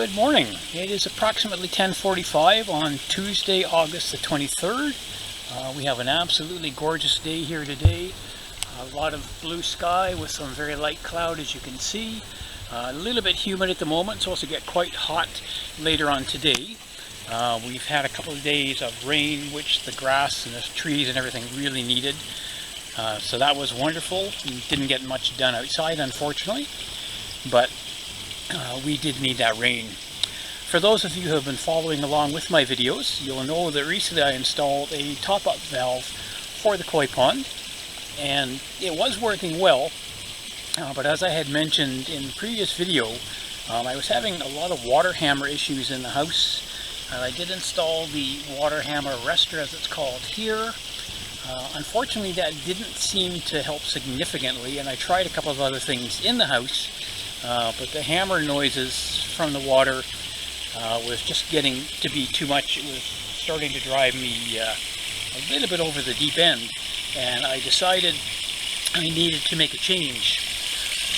Good morning. It is approximately 10:45 on Tuesday, August the 23rd. We have an absolutely gorgeous day here today. A lot of blue sky with some very light cloud, as you can see. A little bit humid at the moment. It's supposed to get quite hot later on today. We've had a couple of days of rain, which the grass and the trees and everything really needed. So that was wonderful. We didn't get much done outside, unfortunately, but we did need that rain. For those of you who have been following along with my videos, you'll know that recently I installed a top-up valve for the koi pond, and it was working well, but as I had mentioned in the previous video, I was having a lot of water hammer issues in the house. I did install the water hammer arrestor, as it's called here. Unfortunately, that didn't seem to help significantly, and I tried a couple of other things in the house, but the hammer noises from the water was just getting to be too much. It was starting to drive me a little bit over the deep end, and I decided I needed to make a change.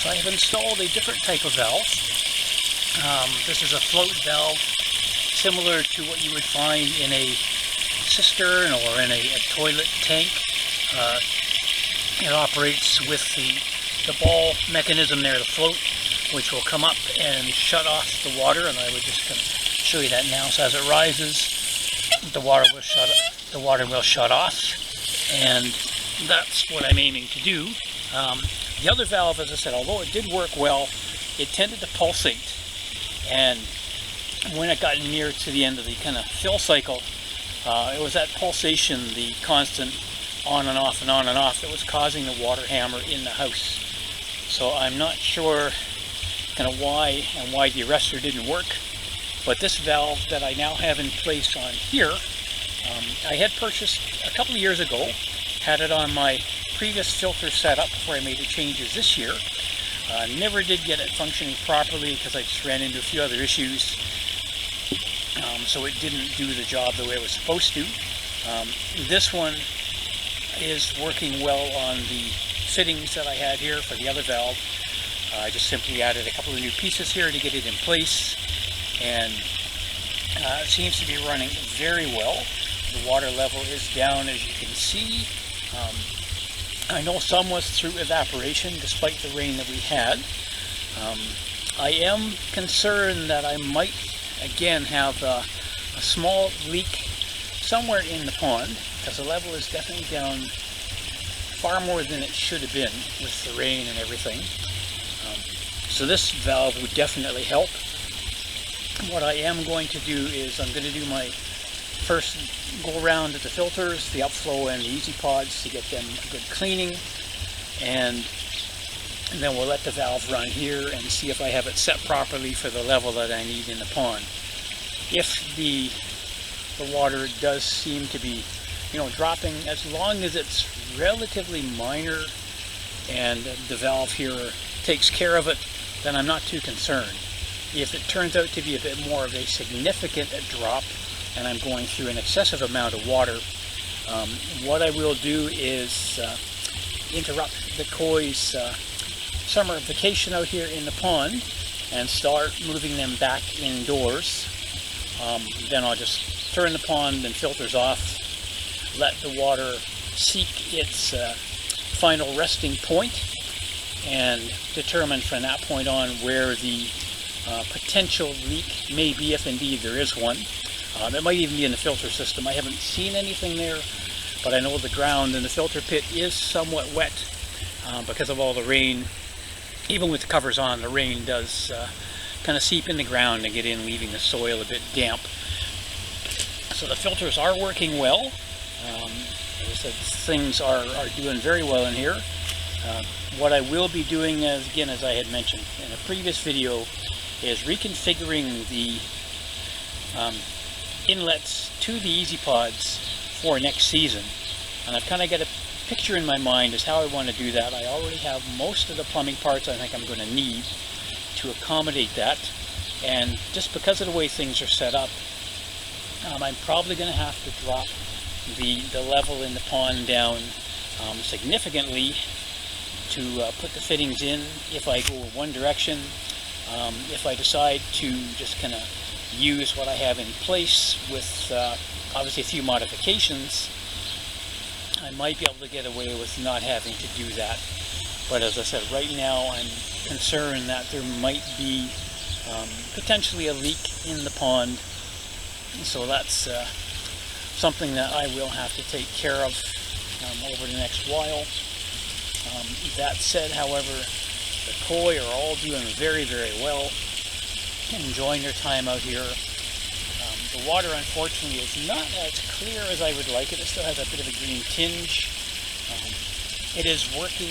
So I have installed a different type of valve. This is a float valve, similar to what you would find in a cistern or in a toilet tank. It operates with the ball mechanism there, the float, which will come up and shut off the water, and I would just kind of show you that now. So as it rises, the water will shut off, and that's what I'm aiming to do. The other valve, as I said, although it did work well, it tended to pulsate, and when it got near to the end of the kind of fill cycle, it was that pulsation, the constant on and off and on and off, that was causing the water hammer in the house. So I'm not sure kind of why the arrestor didn't work, but this valve that I now have in place on here, I had purchased a couple of years ago, had it on my previous filter setup before I made the changes this year. Never did get it functioning properly because I just ran into a few other issues, so it didn't do the job the way it was supposed to. This one is working well on the fittings that I had here for the other valve. I just simply added a couple of new pieces here to get it in place, and it seems to be running very well. The water level is down, as you can see. I know some was through evaporation despite the rain that we had. I am concerned that I might again have a small leak somewhere in the pond, because the level is definitely down far more than it should have been with the rain and everything. So this valve would definitely help. What I am going to do is I'm going to do my first go around at the filters, the upflow and the easy pods, to get them a good cleaning, and then we'll let the valve run here and see if I have it set properly for the level that I need in the pond. If the water does seem to be, dropping, as long as it's relatively minor and the valve here takes care of it, then I'm not too concerned. If it turns out to be a bit more of a significant drop and I'm going through an excessive amount of water, what I will do is interrupt the koi's summer vacation out here in the pond and start moving them back indoors. Then I'll just turn the pond and filters off, let the water seek its final resting point, and determine from that point on where the potential leak may be, if indeed there is one. It might even be in the filter system. I haven't seen anything there, but I know the ground in the filter pit is somewhat wet because of all the rain. Even with the covers on, the rain does kind of seep in the ground and get in, leaving the soil a bit damp. So the filters are working well. As I said, things are doing very well in here. What I will be doing, again, as I had mentioned in a previous video, is reconfiguring the inlets to the easy pods for next season. And I've kind of got a picture in my mind as how I want to do that. I already have most of the plumbing parts I think I'm going to need to accommodate that. And just because of the way things are set up, I'm probably going to have to drop the level in the pond down significantly to put the fittings in. If I go one direction, If I decide to just kind of use what I have in place with obviously a few modifications, I might be able to get away with not having to do that. But as I said, right now I'm concerned that there might be potentially a leak in the pond. So that's something that I will have to take care of over the next while. That said, however, the koi are all doing very, very well, enjoying their time out here. The water, unfortunately, is not as clear as I would like it. It still has a bit of a green tinge. It is working,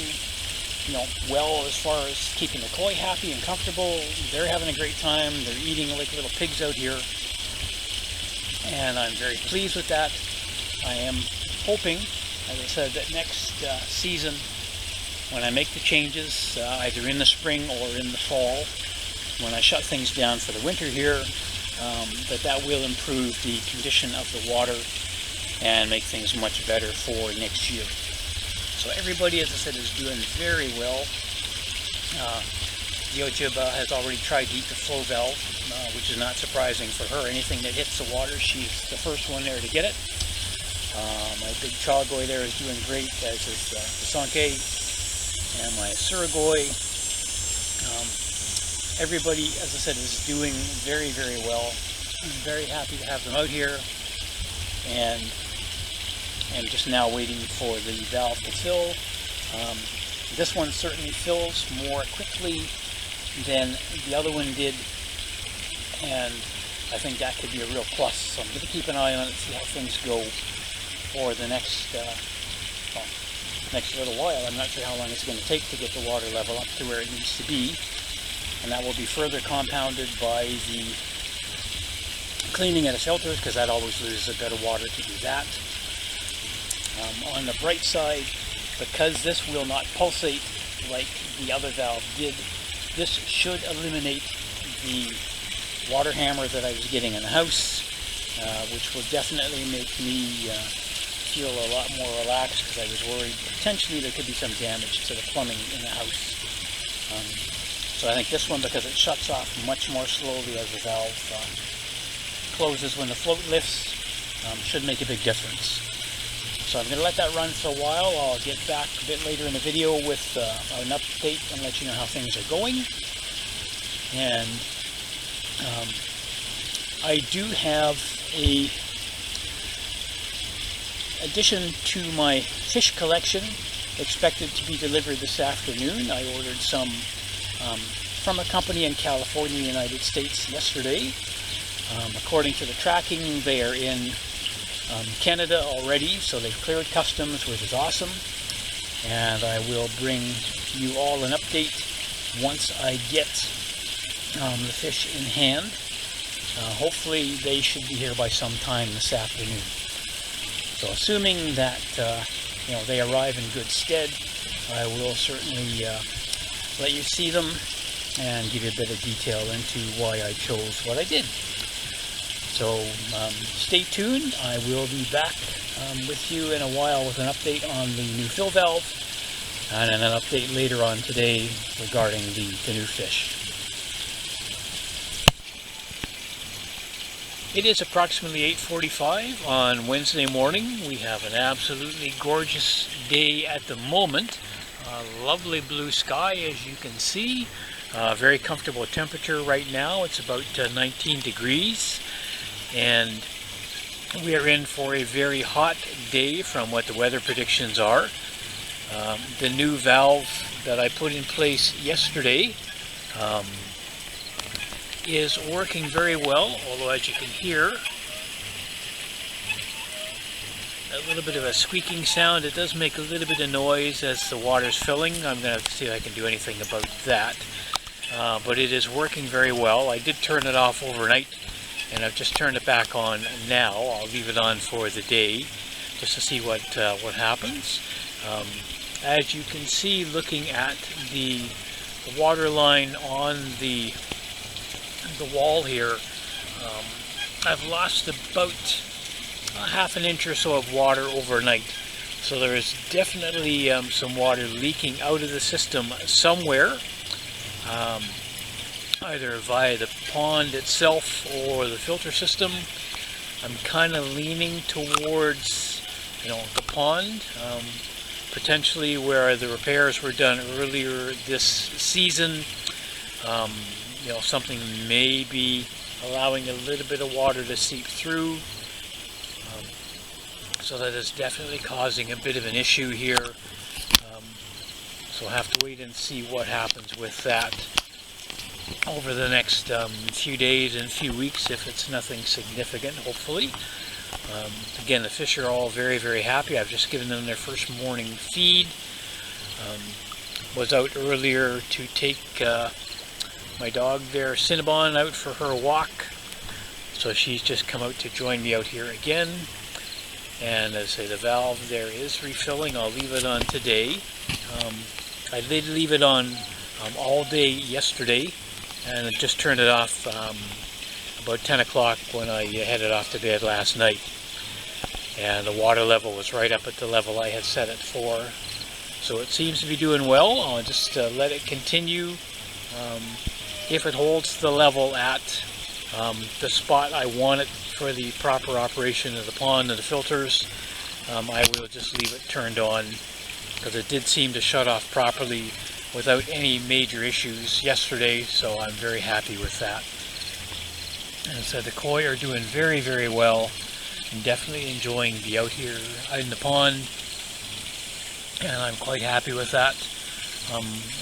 well as far as keeping the koi happy and comfortable. They're having a great time. They're eating like little pigs out here, and I'm very pleased with that. I am hoping, as I said, that next season, when I make the changes, either in the spring or in the fall, when I shut things down for the winter here, that will improve the condition of the water and make things much better for next year. So everybody, as I said, is doing very well. Yojiba has already tried to eat the flow valve, which is not surprising for her. Anything that hits the water, she's the first one there to get it. My big chagoi there is doing great, as is the sanke and my surigoi. Everybody, as I said, is doing very, very well. I'm very happy to have them out here, and I'm just now waiting for the valve to fill. This one certainly fills more quickly than the other one did, and I think that could be a real plus. So I'm going to keep an eye on it, see how things go for the next little while. I'm not sure how long it's going to take to get the water level up to where it needs to be, and that will be further compounded by the cleaning of the filters, because that always loses a bit of water to do that. On the bright side, because this will not pulsate like the other valve did, this should eliminate the water hammer that I was getting in the house, which will definitely make me feel a lot more relaxed, because I was worried potentially there could be some damage to the plumbing in the house. So I think this one, because it shuts off much more slowly as the valve closes when the float lifts, should make a big difference. So I'm going to let that run for a while. I'll get back a bit later in the video with an update and let you know how things are going. And I do have a addition to my fish collection expected to be delivered this afternoon. I ordered some from a company in California, United States, yesterday. According to the tracking, they are in Canada already, so they've cleared customs, which is awesome. And I will bring you all an update once I get the fish in hand. Hopefully they should be here by some time this afternoon. So assuming that they arrive in good stead, I will certainly let you see them and give you a bit of detail into why I chose what I did. So stay tuned. I will be back with you in a while with an update on the new fill valve, and an update later on today regarding the new fish. It is approximately 8:45 on Wednesday morning. We have an absolutely gorgeous day at the moment. Lovely blue sky, as you can see. Very comfortable temperature right now. It's about 19 degrees. And we are in for a very hot day from what the weather predictions are. The new valve that I put in place yesterday is working very well, although as you can hear, a little bit of a squeaking sound. It does make a little bit of noise as the water's filling. I'm going to have to see if I can do anything about that. But it is working very well. I did turn it off overnight, and I've just turned it back on now. I'll leave it on for the day just to see what happens. As you can see, looking at the water line on the wall here, I've lost about half an inch or so of water overnight. So there is definitely some water leaking out of the system somewhere. either via the pond itself or the filter system. I'm kind of leaning towards, the pond, potentially where the repairs were done earlier this season. Something may be allowing a little bit of water to seep through. So that is definitely causing a bit of an issue here. So we'll have to wait and see what happens with that over the next few days and few weeks, if it's nothing significant, hopefully. Again, the fish are all very, very happy. I've just given them their first morning feed. Was out earlier to take my dog there, Cinnabon, out for her walk. So she's just come out to join me out here again. And as I say, the valve there is refilling. I'll leave it on today. I did leave it on all day yesterday, and I just turned it off about 10 o'clock when I headed off to bed last night. And the water level was right up at the level I had set it for. So it seems to be doing well. I'll just let it continue. If it holds the level at the spot I want it for the proper operation of the pond and the filters, I will just leave it turned on, because it did seem to shut off properly without any major issues yesterday, so I'm very happy with that. And so the koi are doing very, very well, and definitely enjoying the out here out in the pond, and I'm quite happy with that.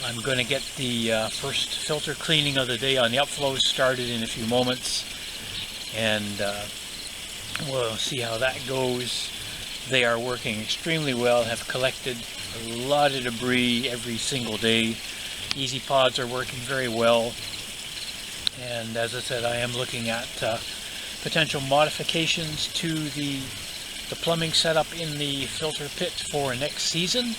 I'm going to get the first filter cleaning of the day on the upflows started in a few moments, and we'll see how that goes. They are working extremely well, have collected a lot of debris every single day. Easy pods are working very well, and as I said, I am looking at potential modifications to the plumbing setup in the filter pit for next season.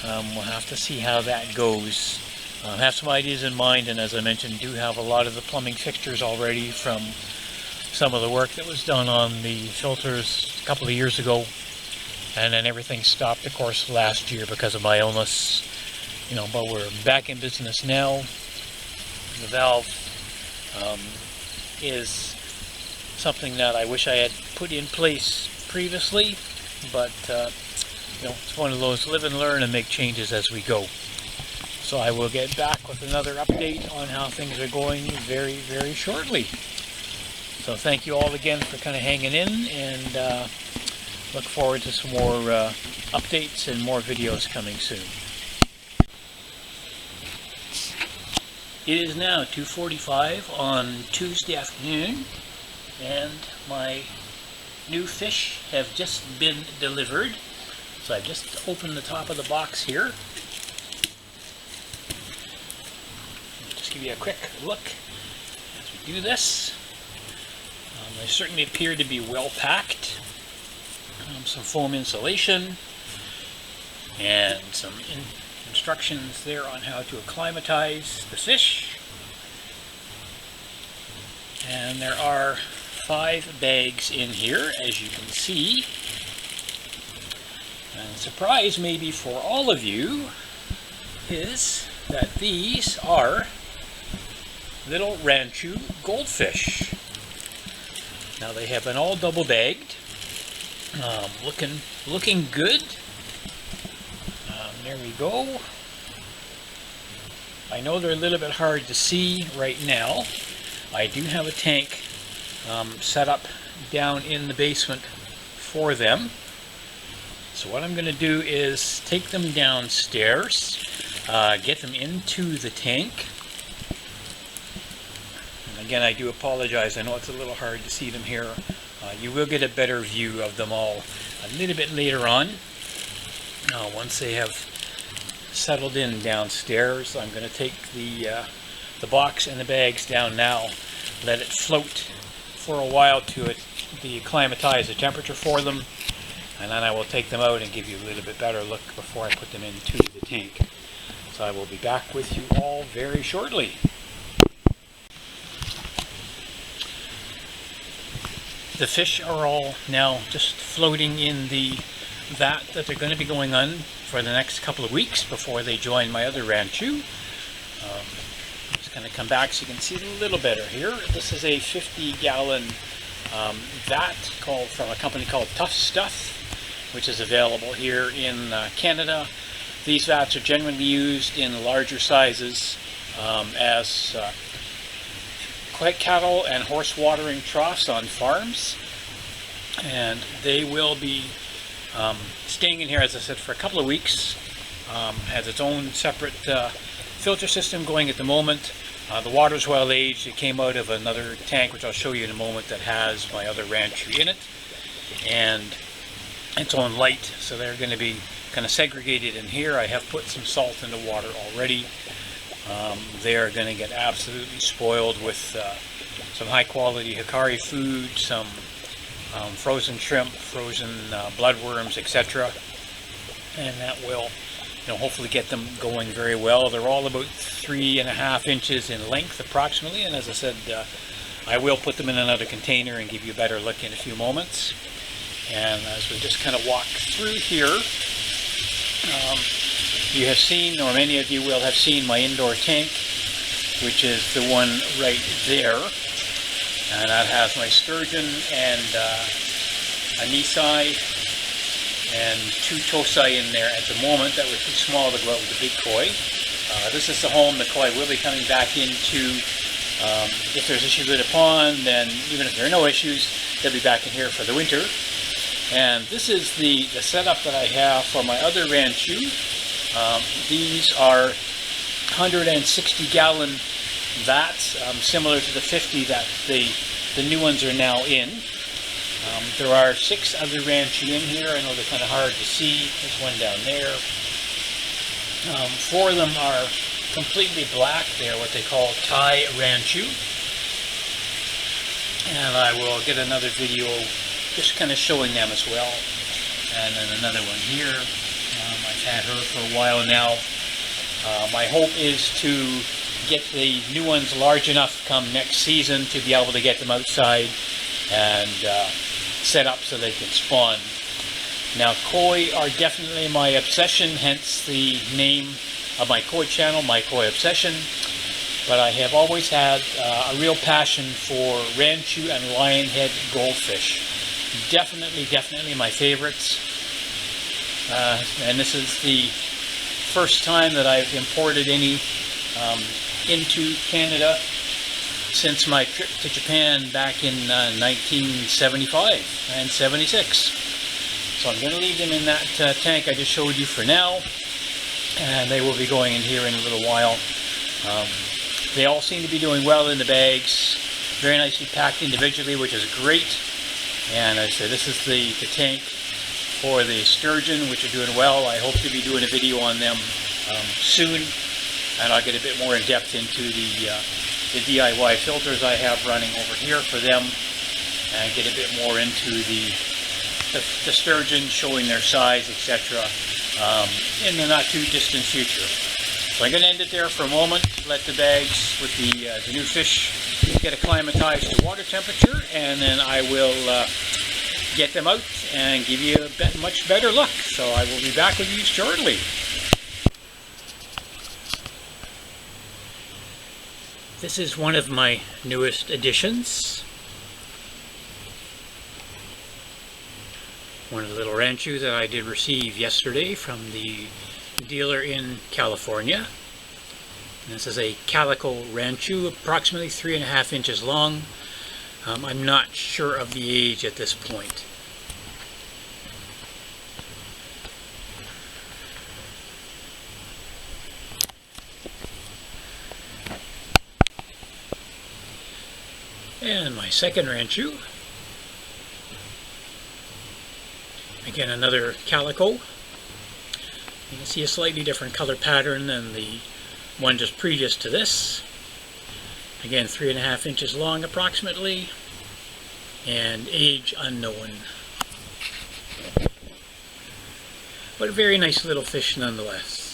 We'll have to see how that goes. I have some ideas in mind, and as I mentioned, do have a lot of the plumbing fixtures already from some of the work that was done on the filters a couple of years ago, and then everything stopped, of course, last year because of my illness. But we're back in business now. The valve is something that I wish I had put in place previously, but it's one of those live and learn and make changes as we go. So I will get back with another update on how things are going very, very shortly. So thank you all again for kind of hanging in, and look forward to some more updates and more videos coming soon. It is now 2:45 on Tuesday afternoon, and my new fish have just been delivered. So I've just opened the top of the box here. Just give you a quick look as we do this. They certainly appear to be well packed. Some foam insulation and some instructions there on how to acclimatize the fish. And there are 5 bags in here, as you can see. And a surprise maybe for all of you is that these are little ranchu goldfish. Now they have been all double bagged, looking good. There we go. I know they're a little bit hard to see right now. I do have a tank set up down in the basement for them. So what I'm going to do is take them downstairs, get them into the tank. And again, I do apologize. I know it's a little hard to see them here. You will get a better view of them all a little bit later on. Once they have settled in downstairs, I'm going to take the box and the bags down now, let it float for a while to acclimatize the temperature for them, and then I will take them out and give you a little bit better look before I put them into the tank. So I will be back with you all very shortly. The fish are all now just floating in the vat that they're going to be going on for the next couple of weeks before they join my other ranchu. Just kind of come back so you can see a little better here. This is a 50-gallon vat from a company called Tough Stuff, which is available here in Canada. These vats are generally used in larger sizes as cattle and horse watering troughs on farms, and they will be staying in here, as I said, for a couple of weeks. Has its own separate filter system going at the moment. The water's well aged. It came out of another tank, which I'll show you in a moment, that has my other ranchu in it, and its own light, so they're going to be kind of segregated in here. I have put some salt in the water already. They are going to get absolutely spoiled with some high quality hikari food, some frozen shrimp, frozen bloodworms, etc. And that will, hopefully get them going very well. They're all about 3.5 inches in length approximately, and as I said, I will put them in another container and give you a better look in a few moments. And as we just kind of walk through here, you have seen, or many of you will have seen, my indoor tank, which is the one right there, and that has my sturgeon and a nisai and 2 tosai in there at the moment that were too small to go out with the big koi. This is the home the koi will be coming back into. If there's issues with the pond, then even if there are no issues, they'll be back in here for the winter. And this is the setup that I have for my other ranchu. These are 160-gallon vats, similar to the 50 that the new ones are now in. There are 6 other ranchu in here. I know they're kind of hard to see. There's one down there. 4 of them are completely black. They are what they call Thai ranchu. And I will get another video just kind of showing them as well. And then another one here. I've had her for a while now. My hope is to get the new ones large enough come next season to be able to get them outside and set up so they can spawn. Now, koi are definitely my obsession, hence the name of my koi channel, My Koi Obsession. But I have always had a real passion for ranchu and lionhead goldfish. Definitely my favorites. And this is the first time that I've imported any into Canada since my trip to Japan back in 1975 and 76. So I'm going to leave them in that tank I just showed you for now, and they will be going in here in a little while. They all seem to be doing well in the bags, very nicely packed individually, which is great. And as I said, this is the tank for the sturgeon, which are doing well. I hope to be doing a video on them soon, and I'll get a bit more in depth into the DIY filters I have running over here for them, and get a bit more into the sturgeon, showing their size, etc. In the not too distant future. So I'm going to end it there for a moment, let the bags with the new fish get acclimatized to water temperature, and then I will get them out and give you a much better look. So I will be back with you shortly. This is one of my newest additions. One of the little ranchu that I did receive yesterday from the dealer in California. And this is a calico ranchu, approximately 3.5 inches long. I'm not sure of the age at this point. And my second ranchu. Again, another calico. You can see a slightly different color pattern than the one just previous to this. Again, 3.5 inches long approximately, and age unknown. But a very nice little fish nonetheless.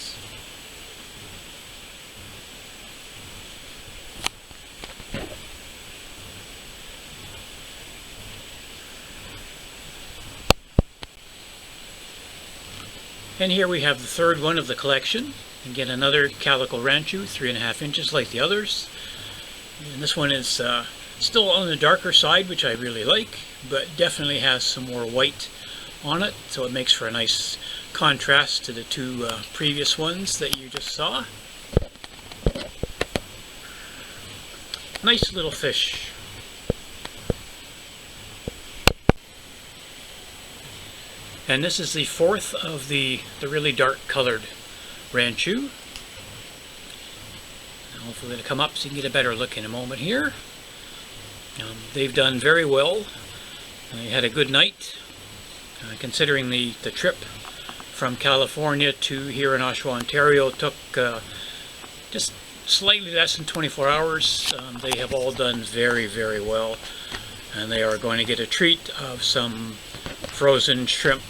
And here we have the third one of the collection. Again, another calico ranchu, 3.5 inches like the others. And this one is still on the darker side, which I really like, but definitely has some more white on it, so it makes for a nice contrast to the two previous ones that you just saw. Nice little fish. And this is the fourth of the really dark colored ranchu. Hopefully it'll come up so you can get a better look in a moment here. They've done very well. They had a good night, considering the trip from California to here in Oshawa, Ontario took just slightly less than 24 hours. They have all done very, very well, and they are going to get a treat of some frozen shrimp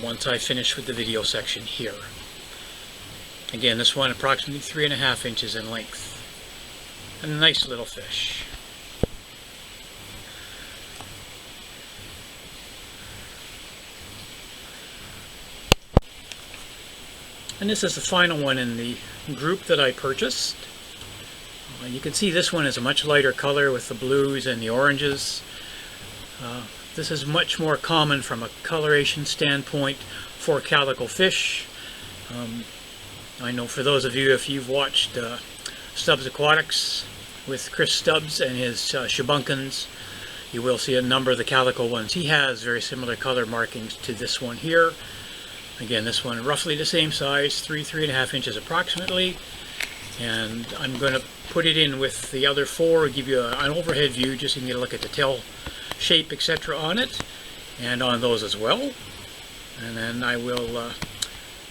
once I finish with the video section here. Again, this one approximately 3.5 inches in length. A nice little fish. And this is the final one in the group that I purchased. You can see this one is a much lighter color with the blues and the oranges. This is much more common from a coloration standpoint for calico fish. I know for those of you, if you've watched Stubbs Aquatics with Chris Stubbs and his shabunkins, you will see a number of the calico ones. He has very similar color markings to this one here. Again, this one roughly the same size, 3.5 inches approximately. And I'm going to put it in with the other four, give you an overhead view just so you can get a look at the tail shape, etc. on it, and on those as well. And then I will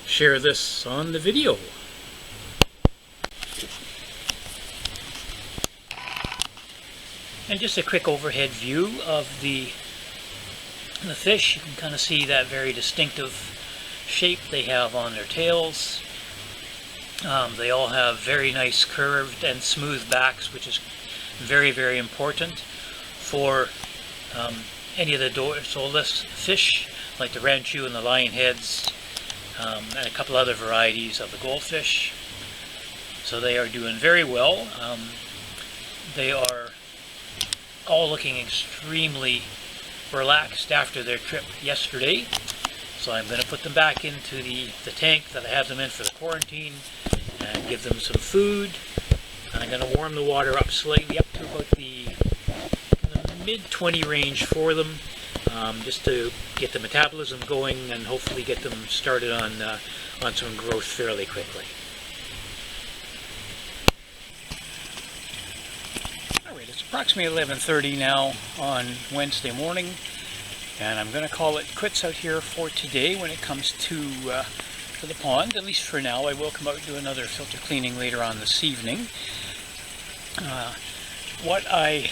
share this on the video. And just a quick overhead view of the fish. You can kind of see that very distinctive shape they have on their tails. They all have very nice curved and smooth backs, which is very, very important for any of the dorsaless fish, like the ranchu and the lionheads, and a couple other varieties of the goldfish. So they are doing very well. They are all looking extremely relaxed after their trip yesterday. So I'm going to put them back into the tank that I have them in for the quarantine and give them some food. And I'm going to warm the water up slightly up to about the mid-20 range for them, just to get the metabolism going and hopefully get them started on some growth fairly quickly. Alright, it's approximately 11:30 now on Wednesday morning, and I'm going to call it quits out here for today when it comes to the pond, at least for now. I will come out and do another filter cleaning later on this evening. What I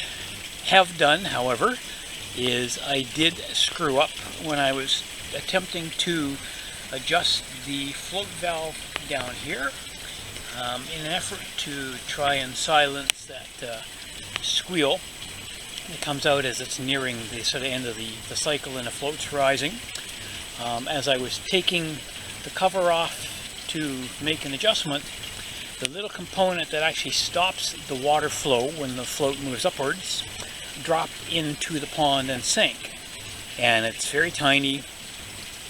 have done, however, is I did screw up when I was attempting to adjust the float valve down here in an effort to try and silence that squeal that comes out as it's nearing the sort of end of the cycle and the float's rising. As I was taking the cover off to make an adjustment, the little component that actually stops the water flow when the float moves upwards dropped into the pond and sank. And it's very tiny.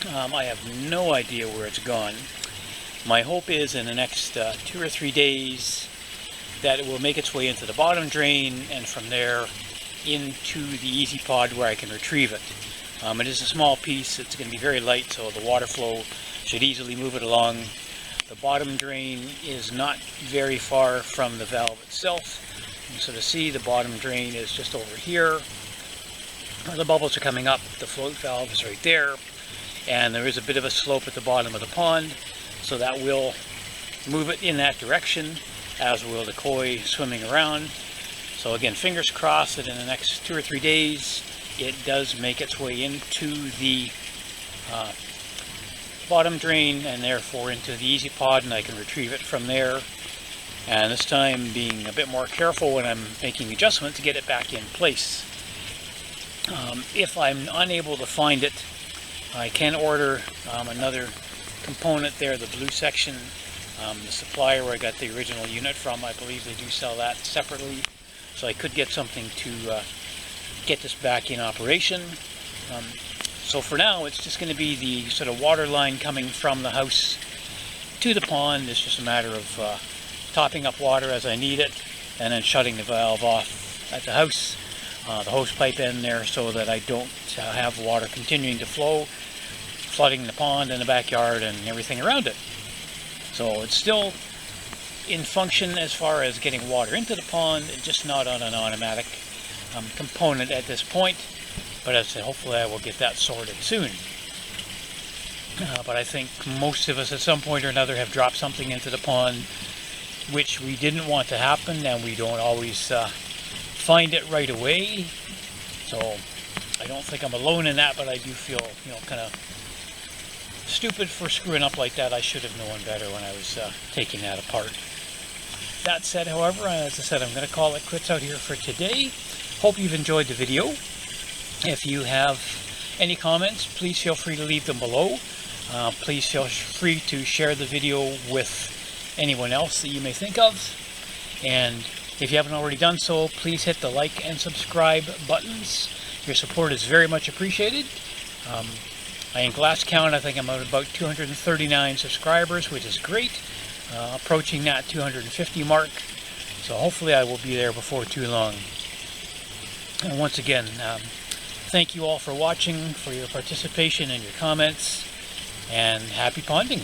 I have no idea where it's gone. My hope is in the next 2 or 3 days that it will make its way into the bottom drain, and from there into the easy pod where I can retrieve it. It is a small piece. It's going to be very light, so the water flow should easily move it along. The bottom drain is not very far from the valve itself. And so to see, the bottom drain is just over here. The bubbles are coming up, the float valve is right there, and there is a bit of a slope at the bottom of the pond, so that will move it in that direction, as will the koi swimming around. So again, fingers crossed that in the next 2 or 3 days it does make its way into the bottom drain and therefore into the easy pod, and I can retrieve it from there. And this time being a bit more careful when I'm making adjustments to get it back in place. If I'm unable to find it, I can order another component there, the blue section, The supplier where I got the original unit from, I believe they do sell that separately, so I could get something to get this back in operation. So for now, it's just going to be the sort of water line coming from the house to the pond. It's just a matter of topping up water as I need it, and then shutting the valve off at the house, the hose pipe in there, so that I don't have water continuing to flow, flooding the pond and the backyard and everything around it. So it's still in function as far as getting water into the pond, just not on an automatic component at this point. But as I said, hopefully I will get that sorted soon. But I think most of us at some point or another have dropped something into the pond which we didn't want to happen, and we don't always find it right away. So I don't think I'm alone in that, but I do feel, kind of stupid for screwing up like that. I should have known better when I was taking that apart. That said, however, as I said, I'm going to call it quits out here for today. Hope you've enjoyed the video. If you have any comments, please feel free to leave them below. Please feel free to share the video with anyone else that you may think of. And if you haven't already done so, please hit the like and subscribe buttons. Your support is very much appreciated. In last count, I think I'm at about 239 subscribers, which is great. Approaching that 250 mark. So hopefully I will be there before too long. And once again, thank you all for watching, for your participation and your comments, and happy ponding.